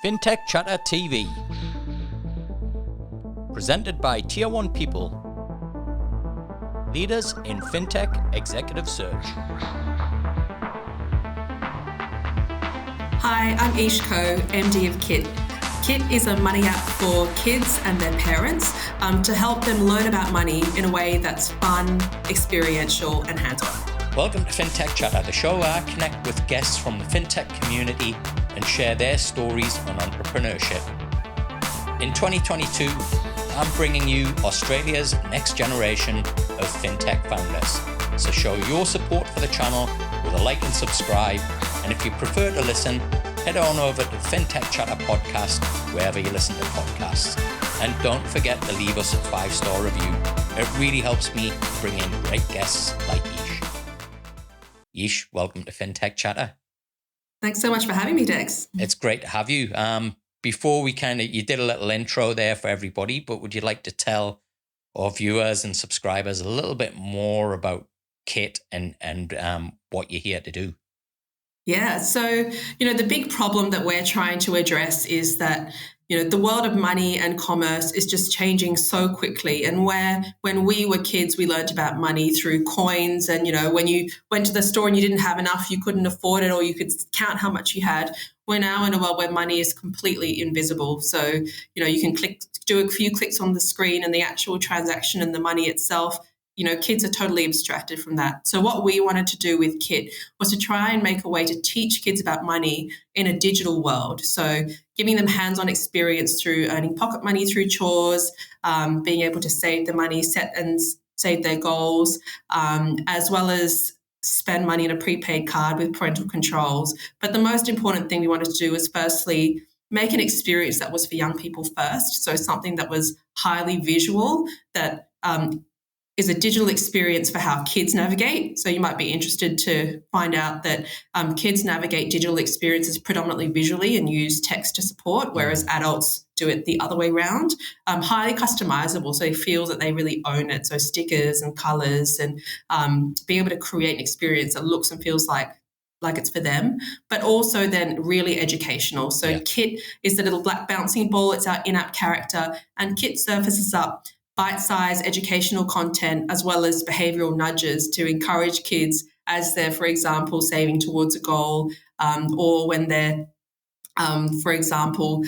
Fintech Chatter TV. Presented by Tier 1 People. Leaders in Fintech Executive Search. Hi, I'm Yish Koh, MD of Kit. Kit is a money app for kids and their parents to help them learn about money in a way that's fun, experiential and hands-on. Welcome to Fintech Chatter, the show where I connect with guests from the fintech community and share their stories on entrepreneurship. In 2022, I'm bringing you Australia's next generation of fintech founders. So show your support for the channel with a like and subscribe. And if you prefer to listen, head on over to Fintech Chatter podcast, wherever you listen to podcasts. And don't forget to leave us a 5-star review. It really helps me bring in great guests like Yish. Yish, welcome to Fintech Chatter. Thanks so much for having me, Dex. It's great to have you. Before you did a little intro there for everybody, but would you like to tell our viewers and subscribers a little bit more about Kit and what you're here to do? Yeah, so, the big problem that we're trying to address is that, the world of money and commerce is just changing so quickly. And when we were kids, we learned about money through coins. And, when you went to the store and you didn't have enough, you couldn't afford it, or you could count how much you had. We're now in a world where money is completely invisible. So, you can do a few clicks on the screen and the actual transaction and the money itself, kids are totally abstracted from that. So what we wanted to do with Kit was to try and make a way to teach kids about money in a digital world. So giving them hands-on experience through earning pocket money through chores, being able to save the money, set and save their goals, as well as spend money in a prepaid card with parental controls. But the most important thing we wanted to do was firstly make an experience that was for young people first. So something that was highly visual, that is a digital experience for how kids navigate. So you might be interested to find out that kids navigate digital experiences predominantly visually and use text to support, whereas adults do it the other way around. Highly customizable, so they feel that they really own it. So stickers and colors and being able to create an experience that looks and feels like it's for them, but also then really educational. So Kit is the little black bouncing ball. It's our in-app character, and Kit surfaces up bite-sized educational content as well as behavioural nudges to encourage kids as they're, for example, saving towards a goal or when they're, for example,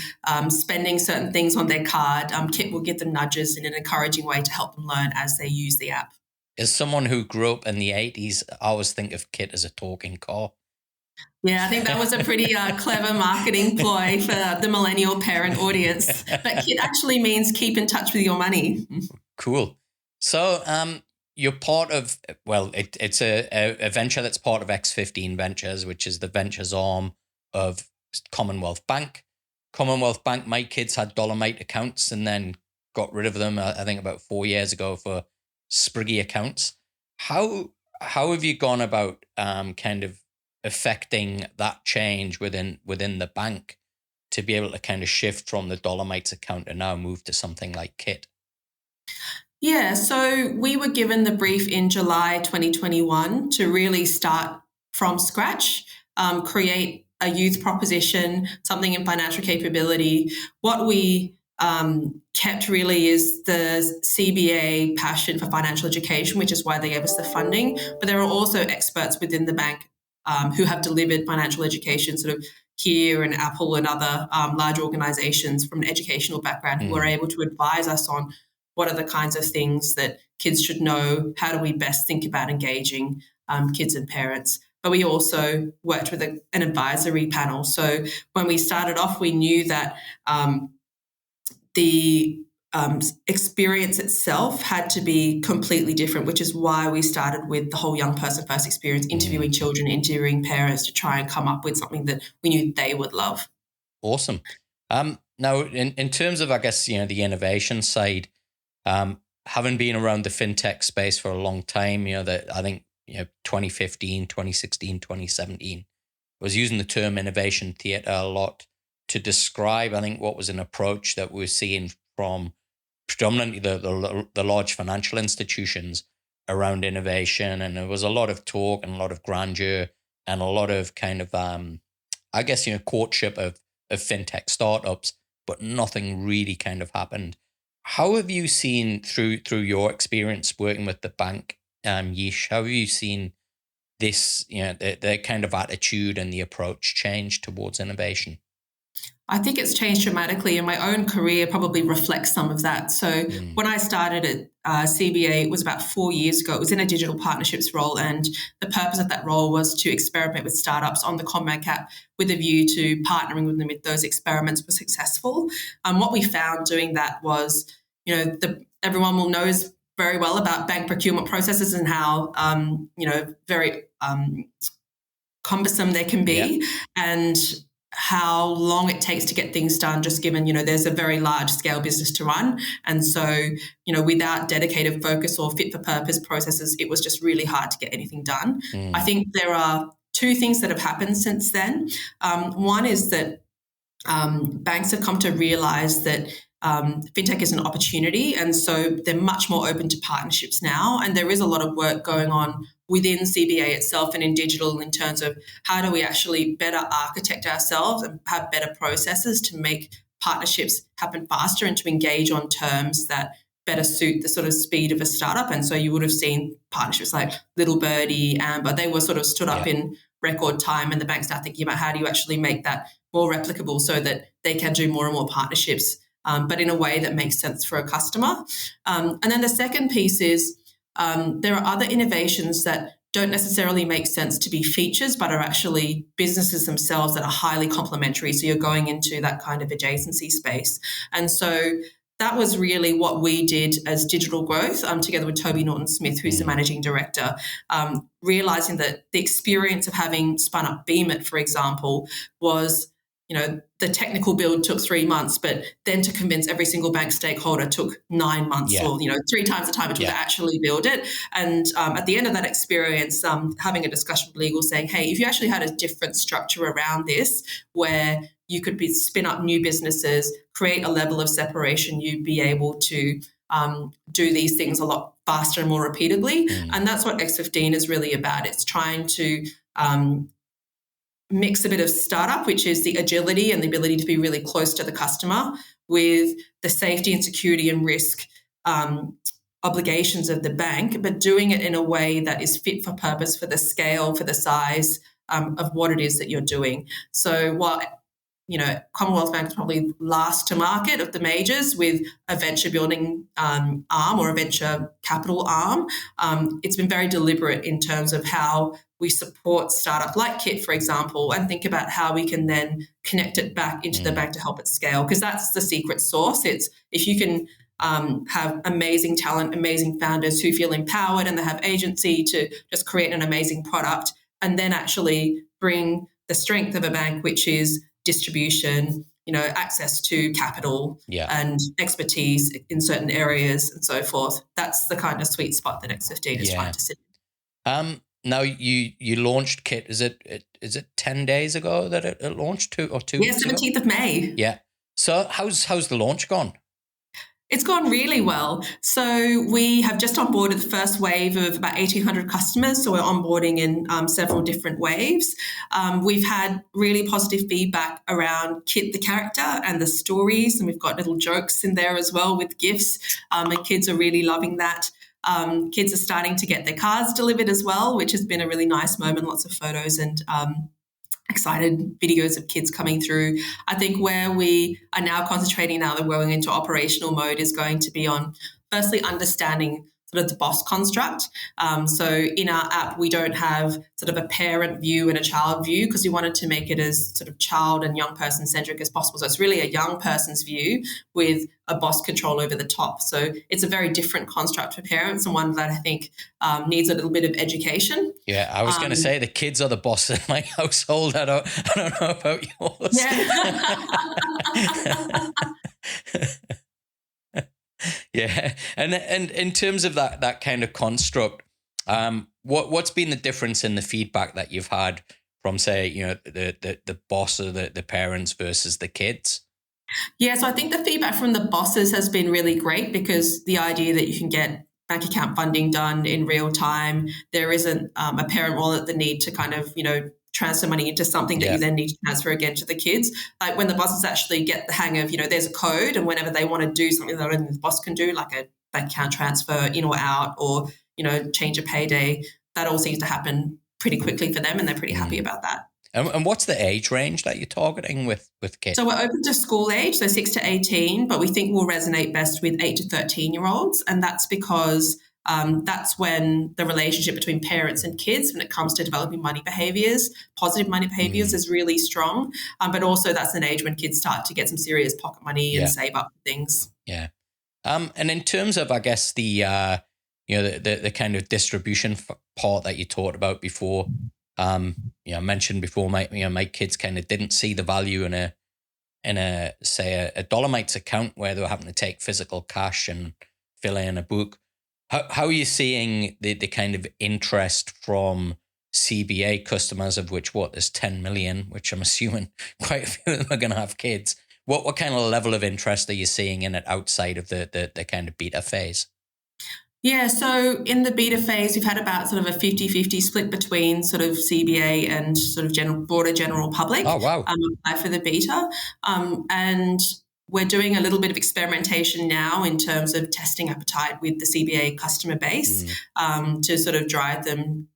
spending certain things on their card. Kit will give them nudges in an encouraging way to help them learn as they use the app. As someone who grew up in the 80s, I always think of Kit as a talking car. Yeah, I think that was a pretty clever marketing ploy for the millennial parent audience. But Kit actually means keep in touch with your money. Cool. So you're part of, it's a venture that's part of X15 Ventures, which is the ventures arm of Commonwealth Bank. Commonwealth Bank, my kids had Dolomite accounts and then got rid of them, I think about 4 years ago, for Spriggy accounts. How have you gone about kind of affecting that change within the bank to be able to kind of shift from the Dolomites account and now move to something like Kit? Yeah, so we were given the brief in July 2021 to really start from scratch, create a youth proposition, something in financial capability. What we kept really is the CBA passion for financial education, which is why they gave us the funding. But there are also experts within the bank who have delivered financial education, sort of here and Apple and other large organizations from an educational background who are able to advise us on what are the kinds of things that kids should know, how do we best think about engaging kids and parents. But we also worked with an advisory panel. So when we started off, we knew that the experience itself had to be completely different, which is why we started with the whole young person first experience, interviewing children, interviewing parents to try and come up with something that we knew they would love. Awesome. Now, in terms of, I guess, the innovation side, having been around the fintech space for a long time, I think 2015, 2016, 2017, was using the term innovation theatre a lot to describe, I think, what was an approach that we're seeing from predominantly the large financial institutions around innovation. And there was a lot of talk and a lot of grandeur and a lot of kind of, courtship of of fintech startups, but nothing really kind of happened. How have you seen through your experience working with the bank, Yish, how have you seen this, the kind of attitude and the approach change towards innovation? I think it's changed dramatically, and my own career probably reflects some of that. So when I started at CBA, it was about 4 years ago. It was in a digital partnerships role, and the purpose of that role was to experiment with startups on the CommBank app with a view to partnering with them if those experiments were successful. What we found doing that was, everyone will knows very well about bank procurement processes and how, very cumbersome they can be, and how long it takes to get things done, just given, there's a very large scale business to run. And so, without dedicated focus or fit for purpose processes, it was just really hard to get anything done. I think there are two things that have happened since then. One is that banks have come to realize that fintech is an opportunity, and so they're much more open to partnerships now. And there is a lot of work going on within CBA itself and in digital in terms of how do we actually better architect ourselves and have better processes to make partnerships happen faster and to engage on terms that better suit the sort of speed of a startup. And so you would have seen partnerships like Little Birdie, Amber, they were sort of stood up in record time, and the banks start thinking about how do you actually make that more replicable so that they can do more and more partnerships, but in a way that makes sense for a customer. And then the second piece is there are other innovations that don't necessarily make sense to be features, but are actually businesses themselves that are highly complementary. So you're going into that kind of adjacency space. And so that was really what we did as Digital Growth, together with Toby Norton-Smith, who's the managing director, realizing that the experience of having spun up Beemit, for example, was, the technical build took 3 months, but then to convince every single bank stakeholder took 9 months or, 3 times the time it took to actually build it. And at the end of that experience, having a discussion with legal saying, hey, if you actually had a different structure around this where you could spin up new businesses, create a level of separation, you'd be able to do these things a lot faster and more repeatedly. And that's what X15 is really about. It's trying to mix a bit of startup, which is the agility and the ability to be really close to the customer, with the safety and security and risk obligations of the bank, but doing it in a way that is fit for purpose for the scale, for the size of what it is that you're doing. So while Commonwealth Bank is probably last to market of the majors with a venture building arm or a venture capital arm, it's been very deliberate in terms of how we support startup like Kit, for example, and think about how we can then connect it back into the bank to help it scale, because that's the secret sauce. It's if you can have amazing talent, amazing founders who feel empowered and they have agency to just create an amazing product, and then actually bring the strength of a bank, which is distribution, access to capital and expertise in certain areas and so forth. That's the kind of sweet spot that X15 is trying to sit in. Now you launched Kit. Is it 10 days ago that it launched? 2 weeks ago? 17th of May. Yeah. So how's the launch gone? It's gone really well. So we have just onboarded the first wave of about 1,800 customers. So we're onboarding in several different waves. We've had really positive feedback around Kit, the character, and the stories. And we've got little jokes in there as well with gifts. And kids are really loving that. Kids are starting to get their cards delivered as well, which has been a really nice moment. Lots of photos and excited videos of kids coming through. I think where we are now concentrating now that we're going into operational mode is going to be on firstly understanding sort of the boss construct. So in our app, we don't have sort of a parent view and a child view because we wanted to make it as sort of child and young person centric as possible. So it's really a young person's view with a boss control over the top. So it's a very different construct for parents and one that I think needs a little bit of education. Yeah, I was going to say the kids are the boss in my household. I don't know about yours. Yeah. Yeah, and in terms of that kind of construct, what's been the difference in the feedback that you've had from, say, the boss or the parents versus the kids? Yeah, so I think the feedback from the bosses has been really great because the idea that you can get bank account funding done in real time, there isn't a parent wallet, the need to kind of transfer money into something that you then need to transfer again to the kids. Like when the bosses actually get the hang of, there's a code, and whenever they want to do something that only the boss can do, like a bank account transfer in or out, or, change a payday, that all seems to happen pretty quickly for them, and they're pretty happy about that. And what's the age range that you're targeting with kids? So we're open to school age, so 6 to 18, but we think will resonate best with 8 to 13-year-olds. And that's because that's when the relationship between parents and kids, when it comes to developing money behaviors, positive money behaviors, is really strong. But also that's an age when kids start to get some serious pocket money and save up for things. Yeah. And in terms of, I guess, the kind of distribution part that you talked about before, I mentioned before, my kids kind of didn't see the value in a say a Dolomites account where they were having to take physical cash and fill in a book. How are you seeing the kind of interest from CBA customers, of which there's 10 million, which I'm assuming quite a few of them are going to have kids? What kind of level of interest are you seeing in it outside of the kind of beta phase? Yeah, so in the beta phase, we've had about sort of a 50-50 split between sort of CBA and sort of broader general public. Oh, wow. Apply for the beta. And we're doing a little bit of experimentation now in terms of testing appetite with the CBA customer base to sort of drive them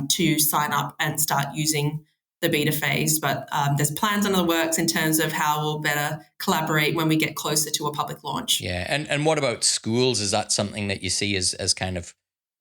to sign up and start using the beta phase. But there's plans under the works in terms of how we'll better collaborate when we get closer to a public launch. Yeah. And what about schools? Is that something that you see as kind of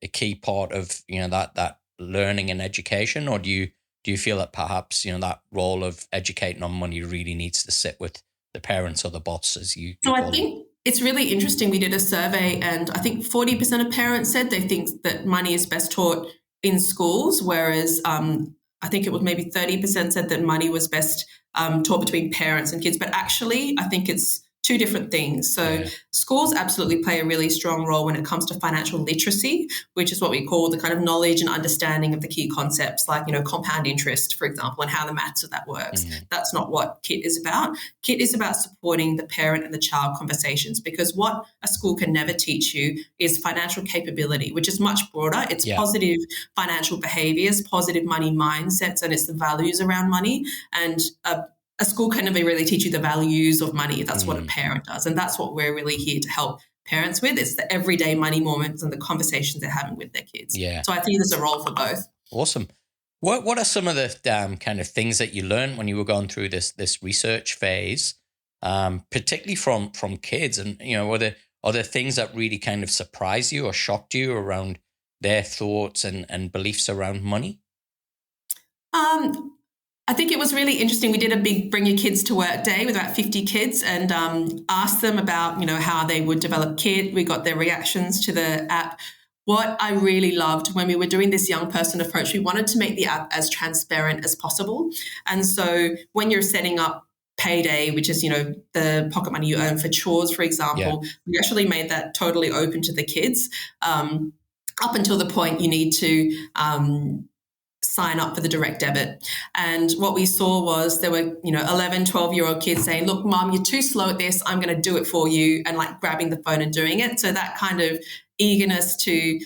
a key part of, that learning and education? Or do you feel that perhaps, that role of educating on money really needs to sit with the parents or the boss, as you So I think it's really interesting. We did a survey, and I think 40% of parents said they think that money is best taught in schools, whereas I think it was maybe 30% said that money was best taught between parents and kids. But actually, I think it's two different things. So schools absolutely play a really strong role when it comes to financial literacy, which is what we call the kind of knowledge and understanding of the key concepts, like, compound interest, for example, and how the maths of that works. That's not what KIT is about. KIT is about supporting the parent and the child conversations, because what a school can never teach you is financial capability, which is much broader. It's positive financial behaviors, positive money mindsets, and it's the values around money. And a school can never really teach you the values of money. That's what a parent does. And that's what we're really here to help parents with. It's the everyday money moments and the conversations they're having with their kids. Yeah. So I think there's a role for both. Awesome. What are some of the kind of things that you learned when you were going through this research phase, particularly from kids? And, are there things that really kind of surprised you or shocked you around their thoughts and beliefs around money? I think it was really interesting. We did a big Bring Your Kids to Work day with about 50 kids and asked them about, how they would develop KIT. We got their reactions to the app. What I really loved when we were doing this young person approach, we wanted to make the app as transparent as possible. And so when you're setting up payday, which is, the pocket money you earn for chores, for example, we actually made that totally open to the kids up until the point you need to sign up for the direct debit. And what we saw was there were, 11, 12-year-old kids saying, look, Mom, you're too slow at this. I'm going to do it for you, and like grabbing the phone and doing it. So that kind of eagerness to,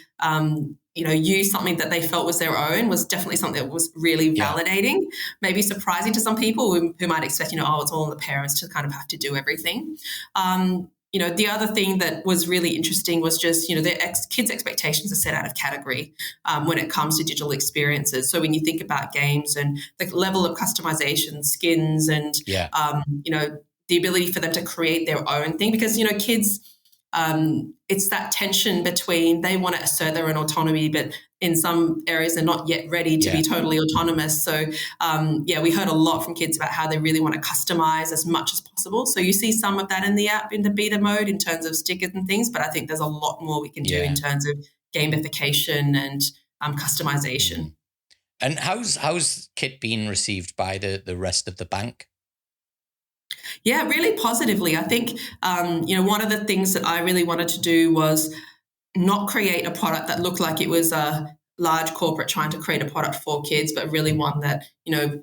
use something that they felt was their own was definitely something that was really validating, maybe surprising to some people who might expect, it's all on the parents to kind of have to do everything. The other thing that was really interesting was just, the kids' expectations are set out of category when it comes to digital experiences. So when you think about games and the level of customization, skins, and, the ability for them to create their own thing, because, kids, it's that tension between they want to assert their own autonomy, but in some areas they're not yet ready to be totally autonomous. So, we heard a lot from kids about how they really want to customize as much as possible. So you see some of that in the app in the beta mode in terms of stickers and things, but I think there's a lot more we can do in terms of gamification and customization. And how's KIT been received by the rest of the bank? Yeah, really positively. I think, one of the things that I really wanted to do was not create a product that looked like it was a large corporate trying to create a product for kids, but really one that,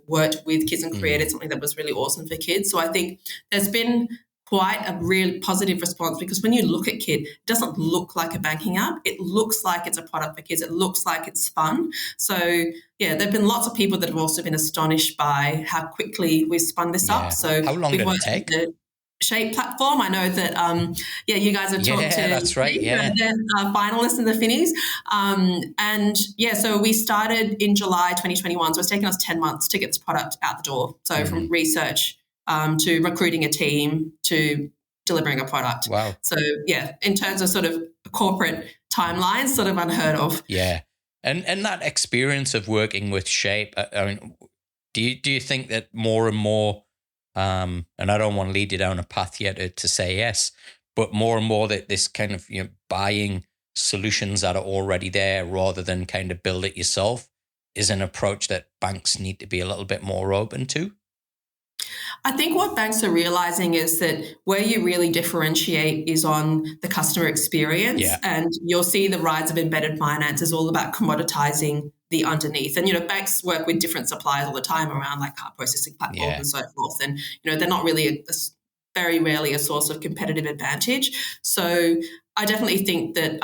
worked with kids and created something that was really awesome for kids. So I think there's been quite a really positive response, because when you look at Kit, it doesn't look like a banking app. It looks like it's a product for kids. It looks like it's fun. So yeah, there have been lots of people that have also been astonished by how quickly we've spun this up. So how long we've did it worked take? with the Shape platform. I know that, you guys have talked to. That's right. Yeah. The finalists in the Finnies. So we started in July 2021. So it's taken us 10 months to get this product out the door. So from research to recruiting a team to delivering a product. Wow. So yeah, in terms of sort of corporate timelines, sort of unheard of. Yeah. And that experience of working with Shape, I mean, do you think that more and more, and I don't want to lead you down a path yet to say yes, but more and more that this kind of, buying solutions that are already there rather than kind of build it yourself is an approach that banks need to be a little bit more open to? I think what banks are realizing is that where you really differentiate is on the customer experience. Yeah. And you'll see the rise of embedded finance is all about commoditizing the underneath. And, banks work with different suppliers all the time around like card processing platforms and so forth. And, they're not really very rarely a source of competitive advantage. So I definitely think that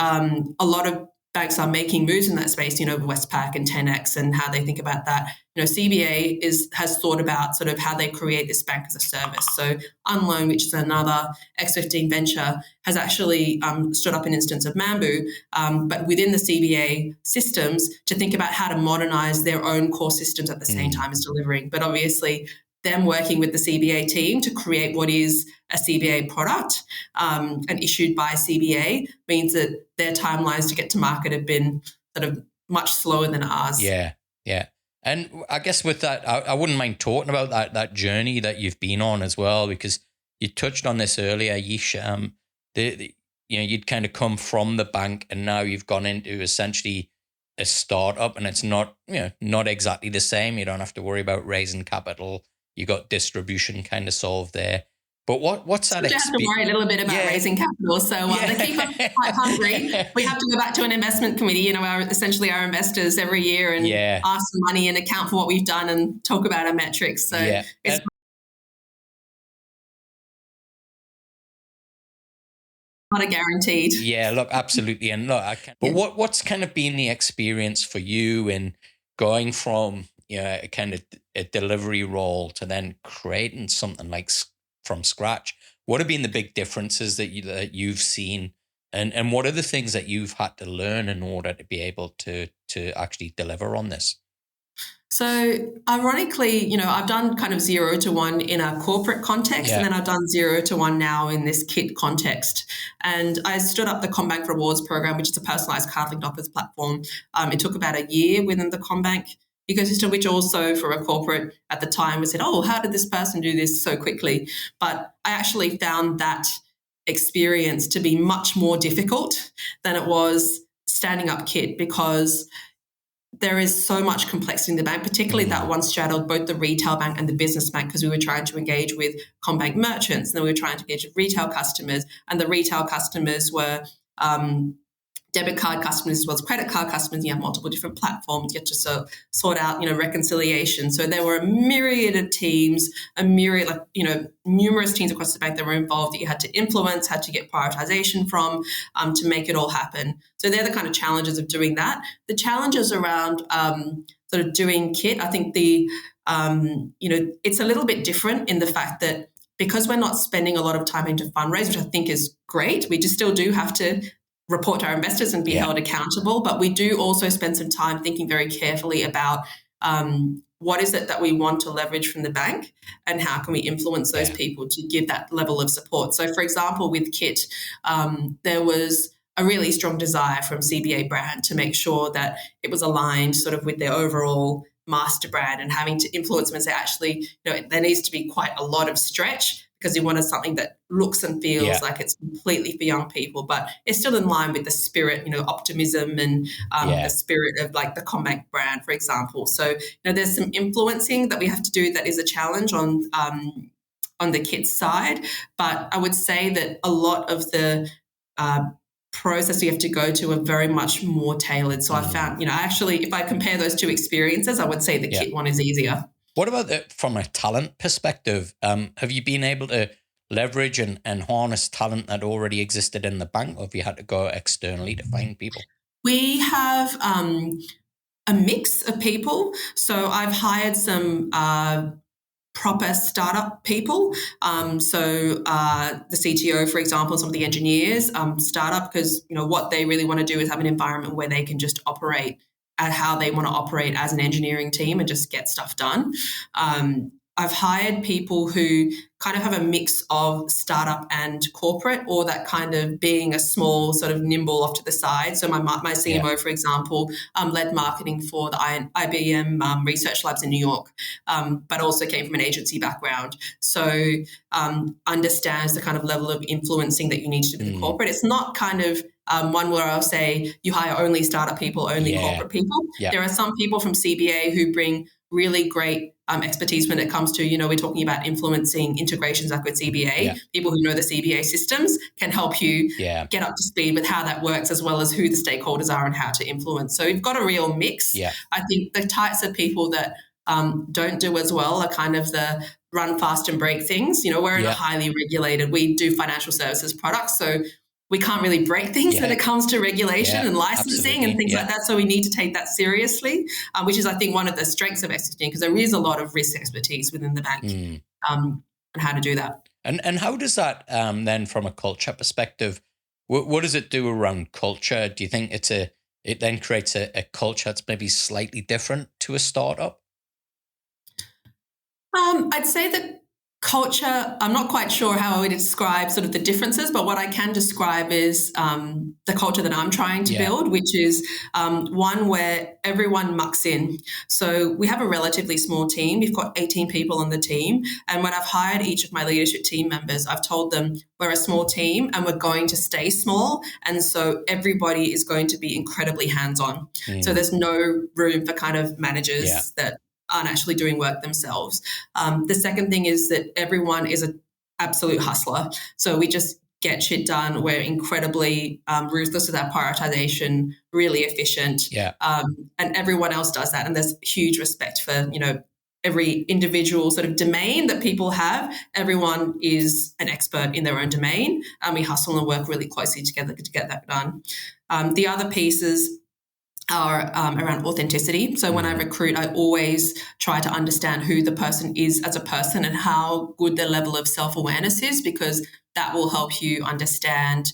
a lot of banks are making moves in that space, Westpac and 10X and how they think about that. CBA has thought about sort of how they create this bank as a service. So Unloan, which is another X15 venture, has actually stood up an instance of Mambu, but within the CBA systems to think about how to modernize their own core systems at the same time as delivering. But obviously, them working with the CBA team to create what is a CBA product and issued by CBA means that their timelines to get to market have been sort of much slower than ours. Yeah. And I guess with that, I wouldn't mind talking about that journey that you've been on as well, because you touched on this earlier, Yish. You'd kind of come from the bank and now you've gone into essentially a startup, and it's not exactly the same. You don't have to worry about raising capital. You got distribution kind of solved there. But what's that? We have to worry a little bit about raising capital. So they keep us quite hungry. We have to go back to an investment committee, essentially our investors every year and ask for money and account for what we've done and talk about our metrics. So it's not a guaranteed. Yeah, look, absolutely. And look, but what's kind of been the experience for you in going from kind of a delivery role to then creating something like from scratch? What have been the big differences that you've seen, and what are the things that you've had to learn in order to be able to actually deliver on this? So ironically, I've done kind of 0 to 1 in a corporate context, and then I've done 0 to 1 now in this Kit context. And I stood up the CommBank Rewards program, which is a personalized card-linked offers platform. It took about a year within the CommBank ecosystem, which also for a corporate at the time we said, oh, how did this person do this so quickly? But I actually found that experience to be much more difficult than it was standing up Kit, because there is so much complexity in the bank, particularly that one straddled both the retail bank and the business bank, because we were trying to engage with CommBank merchants, and then we were trying to engage with retail customers, and the retail customers were debit card customers as well as credit card customers. You have multiple different platforms. You have to sort out, reconciliation. So there were a myriad of teams, numerous teams across the bank that were involved that you had to influence, had to get prioritization from to make it all happen. So they're the kind of challenges of doing that. The challenges around sort of doing Kit, I think it's a little bit different in the fact that because we're not spending a lot of time into fundraise, which I think is great, we just still do have to report to our investors and be held accountable. But we do also spend some time thinking very carefully about what is it that we want to leverage from the bank and how can we influence those people to give that level of support. So, for example, with Kit, there was a really strong desire from CBA brand to make sure that it was aligned sort of with their overall master brand, and having to influence them and say, actually, there needs to be quite a lot of stretch, because you wanted something that looks and feels like it's completely for young people, but it's still in line with the spirit, optimism and the spirit of like the CommBank brand, for example. So, there's some influencing that we have to do that is a challenge on the Kit side. But I would say that a lot of the process you have to go to are very much more tailored. So I found, actually, if I compare those two experiences, I would say the Kit one is easier. What about from a talent perspective? Have you been able to leverage and harness talent that already existed in the bank, or have you had to go externally to find people? We have a mix of people. So I've hired some proper startup people. The CTO, for example, some of the engineers, startup, because what they really want to do is have an environment where they can just operate at how they want to operate as an engineering team and just get stuff done. I've hired people who kind of have a mix of startup and corporate, or that kind of being a small sort of nimble off to the side. So my CMO, for example, led marketing for the IBM research labs in New York, but also came from an agency background. So understands the kind of level of influencing that you need to do with corporate. It's not kind of one where I'll say you hire only startup people, only corporate people. Yeah. There are some people from CBA who bring really great expertise when it comes to, we're talking about influencing integrations like with CBA. Yeah. People who know the CBA systems can help you get up to speed with how that works, as well as who the stakeholders are and how to influence. So you've got a real mix. Yeah. I think the types of people that don't do as well are kind of the run fast and break things. We're in a highly regulated, we do financial services products, so we can't really break things when it comes to regulation and licensing and things like that. So we need to take that seriously, which is, I think, one of the strengths of Exeting, because there is a lot of risk expertise within the bank on how to do that. And how does that then, from a culture perspective, what does it do around culture? Do you think it then creates a culture that's maybe slightly different to a startup? I'd say that culture, I'm not quite sure how I would describe sort of the differences, but what I can describe is the culture that I'm trying to build, which is one where everyone mucks in. So we have a relatively small team. We've got 18 people on the team. And when I've hired each of my leadership team members, I've told them we're a small team and we're going to stay small. And so everybody is going to be incredibly hands-on. So there's no room for kind of managers that aren't actually doing work themselves. The second thing is that everyone is an absolute hustler. So we just get shit done. We're incredibly ruthless with our prioritization, really efficient. And everyone else does that. And there's huge respect for, every individual sort of domain that people have. Everyone is an expert in their own domain, and we hustle and work really closely together to get that done. The other pieces are around authenticity. So when I recruit, I always try to understand who the person is as a person and how good their level of self-awareness is, because that will help you understand,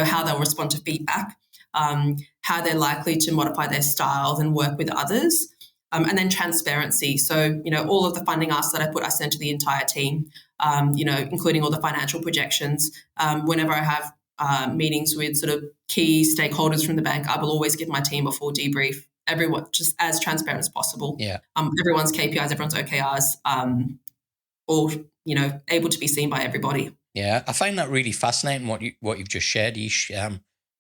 how they'll respond to feedback, how they're likely to modify their styles and work with others. And then transparency. So, all of the funding asks that I send to the entire team, including all the financial projections. Whenever I have meetings with sort of key stakeholders from the bank, I will always give my team a full debrief. Everyone just as transparent as possible. Everyone's KPIs, everyone's OKRs, all able to be seen by everybody. Yeah, I find that really fascinating what you've just shared, Yish.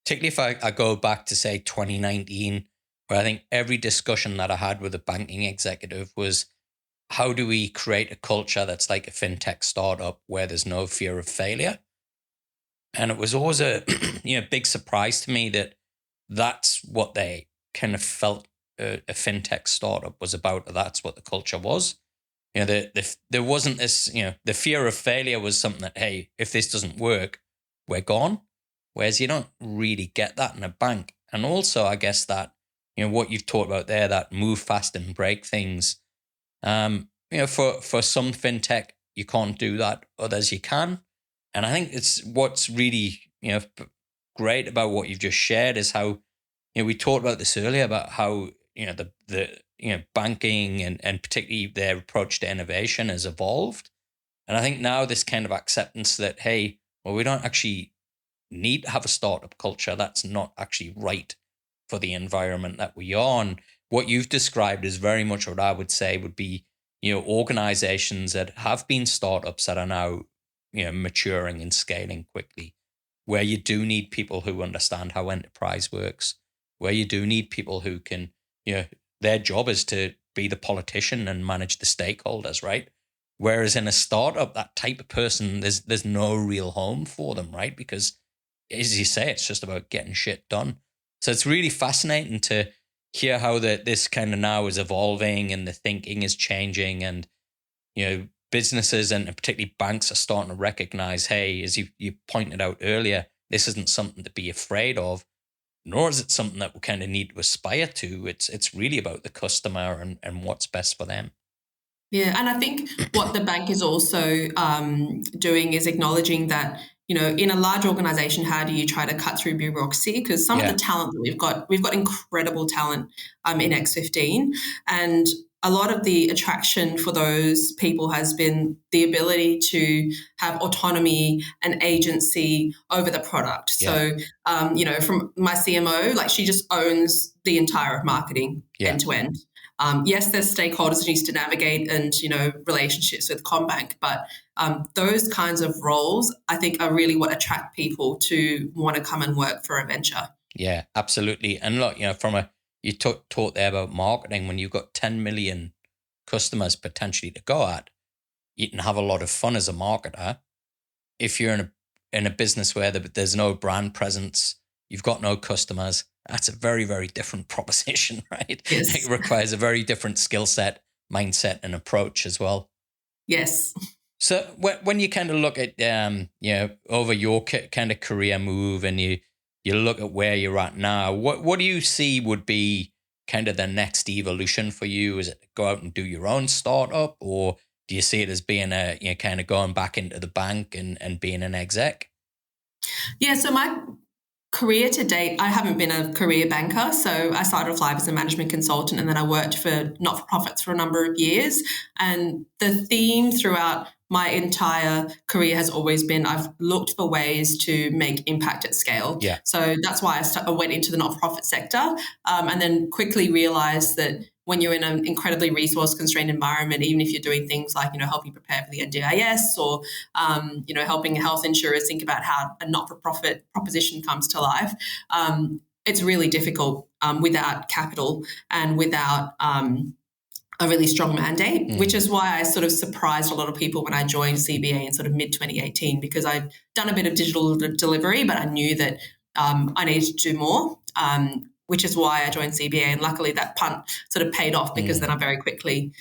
Particularly if I go back to say 2019, where I think every discussion that I had with a banking executive was, how do we create a culture that's like a fintech startup where there's no fear of failure? And it was always a big surprise to me that that's what they kind of felt a fintech startup was about. That's what the culture was. There wasn't this, the fear of failure was something that, hey, if this doesn't work, we're gone. Whereas you don't really get that in a bank. And also, I guess that, what you've talked about there, that move fast and break things. For some fintech, you can't do that. Others you can. And I think it's what's really, great about what you've just shared is how, we talked about this earlier about how, the banking and particularly their approach to innovation has evolved. And I think now this kind of acceptance that, hey, well, we don't actually need to have a startup culture. That's not actually right for the environment that we are. And what you've described is very much what I would say would be, organizations that have been startups that are now, maturing and scaling quickly, where you do need people who understand how enterprise works, where you do need people who can, their job is to be the politician and manage the stakeholders, right? Whereas in a startup, that type of person, there's no real home for them, right? Because as you say, it's just about getting shit done. So it's really fascinating to hear how this kind of now is evolving and the thinking is changing. And, businesses and particularly banks are starting to recognize, hey, as you pointed out earlier, this isn't something to be afraid of, nor is it something that we kind of need to aspire to. It's really about the customer and what's best for them. Yeah, and I think what the bank is also doing is acknowledging that, in a large organization, how do you try to cut through bureaucracy? Because some of the talent that we've got incredible talent in X15, and a lot of the attraction for those people has been the ability to have autonomy and agency over the product. Yeah. So, from my CMO, like she just owns the entire marketing end to end. Yes, there's stakeholders that needs to navigate and, relationships with CommBank, but those kinds of roles, I think, are really what attract people to want to come and work for a venture. Yeah, absolutely. And look, you talked there about marketing. When you've got 10 million customers potentially to go at, you can have a lot of fun as a marketer. If you're in a business where there's no brand presence, you've got no customers, that's a very, very different proposition, right? Yes. It requires a very different skill set, mindset, and approach as well. Yes. So when you kind of look at, over your kind of career move and you look at where you're at now, what do you see would be kind of the next evolution for you? Is it to go out and do your own startup, or do you see it as being kind of going back into the bank and being an exec? Yeah, so my career to date, I haven't been a career banker. So I started off life as a management consultant, and then I worked for not-for-profits for a number of years. And the theme throughout my entire career has always been I've looked for ways to make impact at scale. Yeah. So that's why I went into the not-for-profit sector, and then quickly realized that when you're in an incredibly resource-constrained environment, even if you're doing things like, helping prepare for the NDIS or, helping health insurers think about how a not-for-profit proposition comes to life, it's really difficult without capital and without a really strong mandate, which is why I sort of surprised a lot of people when I joined CBA in sort of mid-2018, because I'd done a bit of digital delivery, but I knew that I needed to do more, which is why I joined CBA. And luckily that punt sort of paid off, because then I very quickly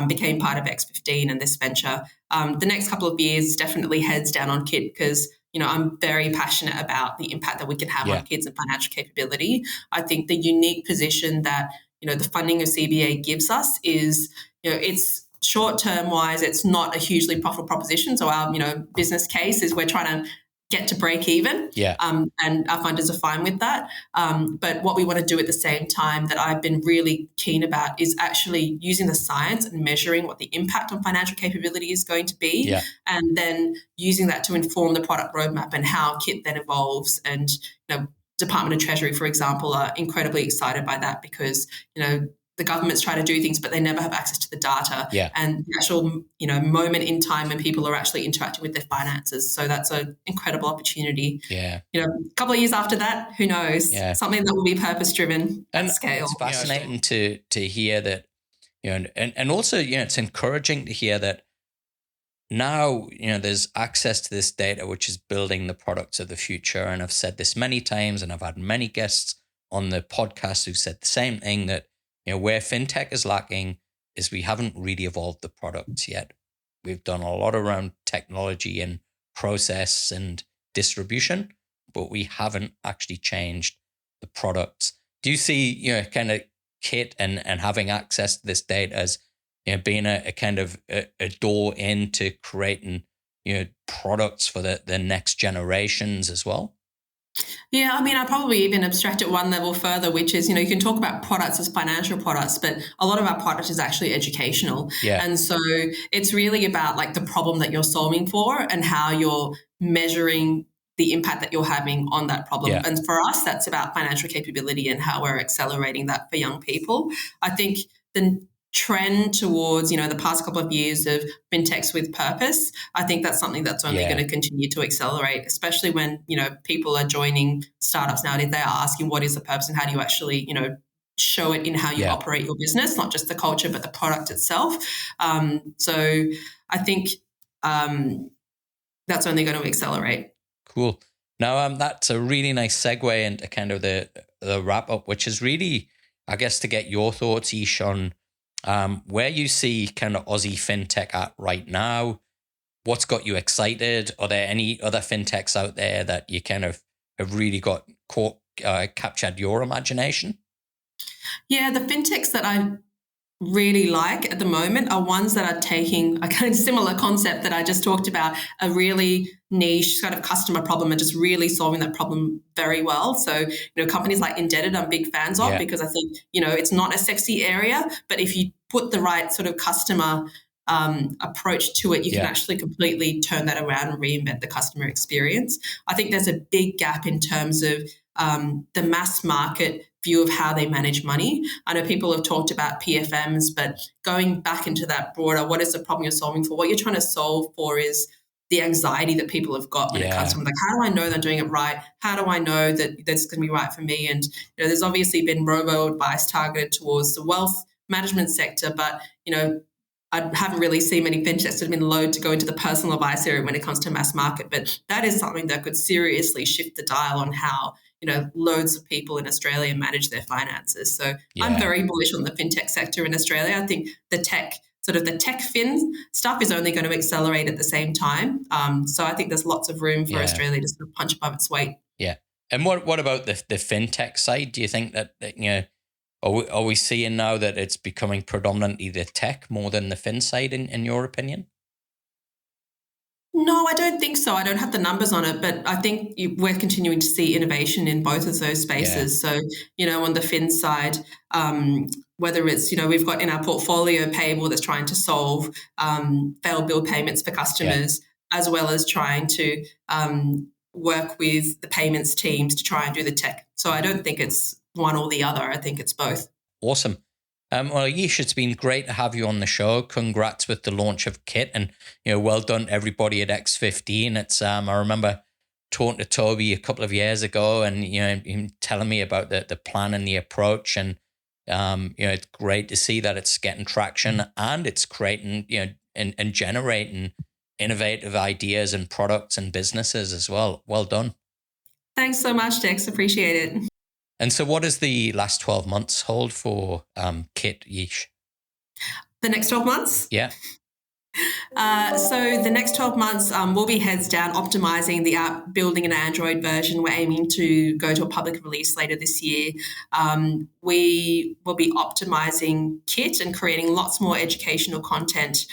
became part of X15 and this venture. The next couple of years definitely heads down on Kit, because I'm very passionate about the impact that we can have on kids and financial capability. I think the unique position that the funding of CBA gives us is, it's short-term wise, it's not a hugely profitable proposition. So our, business case is we're trying to get to break even. Yeah. And our funders are fine with that. But what we want to do at the same time that I've been really keen about is actually using the science and measuring what the impact on financial capability is going to be. Yeah. And then using that to inform the product roadmap and how Kit then evolves. And, Department of Treasury, for example, are incredibly excited by that, because, the government's trying to do things, but they never have access to the data and the actual, moment in time when people are actually interacting with their finances. So that's an incredible opportunity. Yeah. A couple of years after that, who knows? Yeah. Something that will be purpose-driven at scale. It's fascinating to hear that, and also, it's encouraging to hear that now, there's access to this data, which is building the products of the future. And I've said this many times, and I've had many guests on the podcast who've said the same thing, that, where fintech is lacking is we haven't really evolved the products yet. We've done a lot around technology and process and distribution, but we haven't actually changed the products. Do you see, kind of Kit and having access to this data as, being a kind of a door into creating, products for the next generations as well? Yeah, I mean, I probably even abstract it one level further, which is, you can talk about products as financial products, but a lot of our product is actually educational. Yeah. And so it's really about like the problem that you're solving for and how you're measuring the impact that you're having on that problem. Yeah. And for us, that's about financial capability and how we're accelerating that for young people. I think the trend towards, the past couple of years of fintechs with purpose, I think that's something that's only going to continue to accelerate, especially when, people are joining startups nowadays. They are asking what is the purpose and how do you actually, show it in how you operate your business, not just the culture, but the product itself. So I think that's only going to accelerate. Cool. Now, that's a really nice segue into kind of the wrap up, which is really, I guess, to get your thoughts, Yish, on Where you see kind of Aussie fintech at right now, what's got you excited? Are there any other fintechs out there that you kind of have really got captured your imagination? Yeah, the fintechs that I really like at the moment are ones that are taking a kind of similar concept that I just talked about, a really niche kind of customer problem and just really solving that problem very well. So, companies like Indebted, I'm big fans of because I think, it's not a sexy area, but if you put the right sort of customer approach to it, you can actually completely turn that around and reinvent the customer experience. I think there's a big gap in terms of the mass market view of how they manage money. I know people have talked about PFMs, but going back into that broader, what is the problem you're solving for? What you're trying to solve for is the anxiety that people have got when it comes to, like, how do I know they're doing it right? How do I know that that's going to be right for me? And there's obviously been robo advice targeted towards the wealth management sector, but I haven't really seen many fintechs that have been loath to go into the personal advice area when it comes to mass market. But that is something that could seriously shift the dial on how loads of people in Australia manage their finances. So I'm very bullish on the fintech sector in Australia. I think the tech fin stuff is only going to accelerate at the same time. So I think there's lots of room for Australia to sort of punch above its weight. Yeah. And what about the fintech side? Do you think that are we seeing now that it's becoming predominantly the tech more than the fin side in your opinion? No, I don't think so. I don't have the numbers on it, but I think we're continuing to see innovation in both of those spaces. So, on the fin side, whether it's, we've got in our portfolio Payable that's trying to solve failed bill payments for customers, as well as trying to work with the payments teams to try and do the tech. So I don't think it's one or the other. I think it's both. Awesome. Well, Yish, it's been great to have you on the show. Congrats with the launch of Kit, and well done everybody at X15. It's I remember talking to Toby a couple of years ago, and him telling me about the plan and the approach, and it's great to see that it's getting traction and it's creating and generating innovative ideas and products and businesses as well. Well done. Thanks so much, Dex. Appreciate it. And so what does the last 12 months hold for Kit, Yish? The next 12 months? Yeah. So the next 12 months, we'll be heads down optimizing the app, building an Android version. We're aiming to go to a public release later this year. We will be optimizing Kit and creating lots more educational content.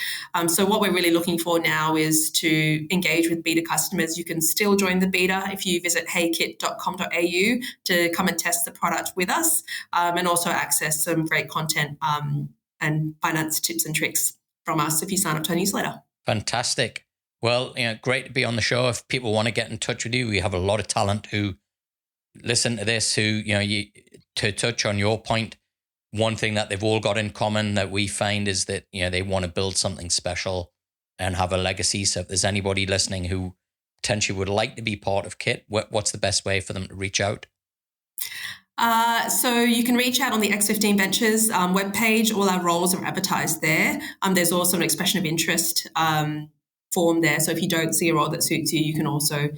So what we're really looking for now is to engage with beta customers. You can still join the beta if you visit heykit.com.au to come and test the product with us, and also access some great content and finance tips and tricks from us if you sign up to our newsletter. Fantastic. Well, great to be on the show. If people want to get in touch with you, we have a lot of talent who listen to this, who, to touch on your point, one thing that they've all got in common that we find is that, they want to build something special and have a legacy. So if there's anybody listening who potentially would like to be part of Kit, what's the best way for them to reach out? So you can reach out on the X15 Ventures webpage. All our roles are advertised there. There's also an expression of interest form there. So if you don't see a role that suits you, you can also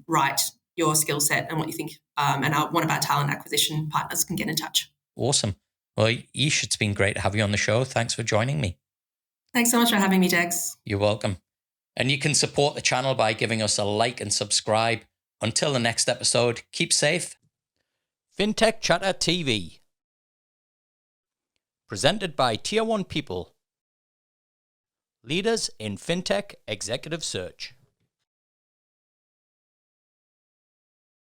write your skill set and what you think. And one of our talent acquisition partners can get in touch. Awesome. Well, Yish, it's been great to have you on the show. Thanks for joining me. Thanks so much for having me, Dex. You're welcome. And you can support the channel by giving us a like and subscribe. Until the next episode, keep safe. Fintech Chatter TV. Presented by Tier 1 People. Leaders in Fintech Executive Search.